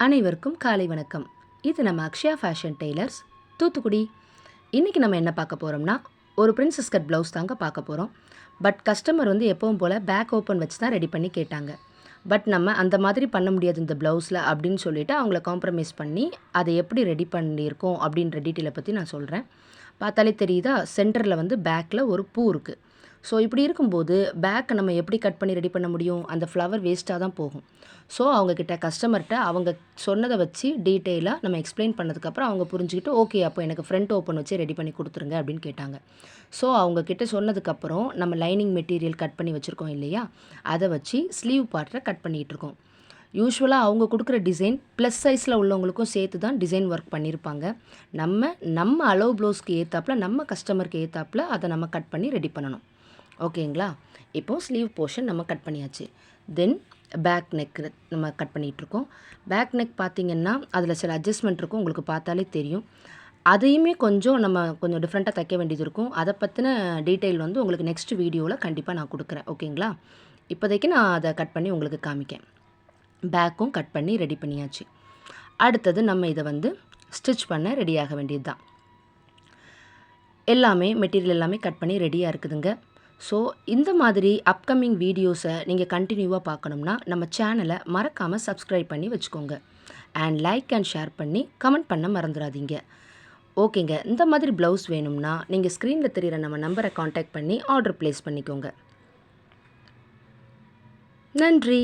அனைவருக்கும் காலை வணக்கம். இது நம்ம அக்ஷயா ஃபேஷன் டெய்லர்ஸ் தூத்துக்குடி. இன்றைக்கி நம்ம என்ன பார்க்க போகிறோம்னா, ஒரு பிரின்சஸ் கட் ப்ளவுஸ் தாங்க பார்க்க போகிறோம். பட் கஸ்டமர் எப்பவும் போல் பேக் ஓப்பன் வச்சு தான் ரெடி பண்ணி கேட்டாங்க. பட் நம்ம அந்த மாதிரி பண்ண முடியாது இந்த ப்ளவுஸில் அப்படின்னு சொல்லிவிட்டு அவங்கள காம்ப்ரமைஸ் பண்ணி அதை எப்படி ரெடி பண்ணியிருக்கோம் அப்படின்ற டீட்டெயிலை பற்றி நான் சொல்கிறேன். பார்த்தாலே தெரியுதா, சென்டரில் பேக்கில் ஒரு பூ இருக்குது. ஸோ இப்படி இருக்கும்போது பேக்கை நம்ம எப்படி கட் பண்ணி ரெடி பண்ண முடியும்? அந்த ஃப்ளவர் வேஸ்ட்டாக தான் போகும். ஸோ அவங்கக்கிட்ட கஸ்டமர்கிட்ட அவங்க சொன்னதை வச்சு டீட்டெயிலாக நம்ம எக்ஸ்பிளைன் பண்ணதுக்கப்புறம் அவங்க புரிஞ்சுக்கிட்டு, ஓகே அப்போ எனக்கு ஃப்ரண்ட் ஓப்பன் வச்சு ரெடி பண்ணி கொடுத்துருங்க அப்படின்னு கேட்டாங்க. ஸோ அவங்கக்கிட்ட சொன்னதுக்கப்புறம் நம்ம லைனிங் மெட்டீரியல் கட் பண்ணி வச்சுருக்கோம் இல்லையா, அதை வச்சு ஸ்லீவ் பார்ட்டை கட் பண்ணிகிட்டு இருக்கோம். யூஸ்வலாக அவங்க கொடுக்குற டிசைன் ப்ளஸ் சைஸில் உள்ளவங்களுக்கும் சேர்த்து தான் டிசைன் ஒர்க் பண்ணியிருப்பாங்க. நம்ம அளவு ப்ளவுஸ்க்கு ஏற்றாப்புல நம்ம கஸ்டமருக்கு ஏற்றாப்புல அதை நம்ம கட் பண்ணி ரெடி பண்ணணும். ஓகேங்களா? இப்போது ஸ்லீவ் போர்ஷன் நம்ம கட் பண்ணியாச்சு. தென் பேக் நெக் நம்ம கட் பண்ணிகிட்ருக்கோம். பேக் நெக் பார்த்திங்கன்னா அதில் சில அட்ஜஸ்ட்மெண்ட் இருக்கும், உங்களுக்கு பார்த்தாலே தெரியும். அதையுமே கொஞ்சம் டிஃப்ரெண்ட்டாக தைக்க வேண்டியது இருக்கும். அதை பற்றின டீட்டெயில் உங்களுக்கு நெக்ஸ்ட் வீடியோவில் கண்டிப்பாக நான் கொடுக்குறேன். ஓகேங்களா? இப்போதைக்கு நான் அதை கட் பண்ணி உங்களுக்கு காமிக்கேன். பேக்கும் கட் பண்ணி ரெடி பண்ணியாச்சு. அடுத்தது நம்ம இதை ஸ்டிச் பண்ண ரெடியாக வேண்டியது தான். மெட்டீரியல் எல்லாமே கட் பண்ணி ரெடியாக இருக்குதுங்க. ஸோ இந்த மாதிரி அப்கமிங் வீடியோஸை நீங்கள் கண்டினியூவாக பார்க்கணும்னா நம்ம சேனலை மறக்காமல் சப்ஸ்கிரைப் பண்ணி வச்சுக்கோங்க. அண்ட் லைக் அண்ட் ஷேர் பண்ணி கமெண்ட் பண்ண மறந்துடாதீங்க. ஓகேங்க, இந்த மாதிரி ப்ளவுஸ் வேணும்னா நீங்கள் ஸ்க்ரீனில் தெரிகிற நம்ம நம்பரை காண்டாக்ட் பண்ணி ஆர்டர் ப்ளேஸ் பண்ணிக்கோங்க. நன்றி.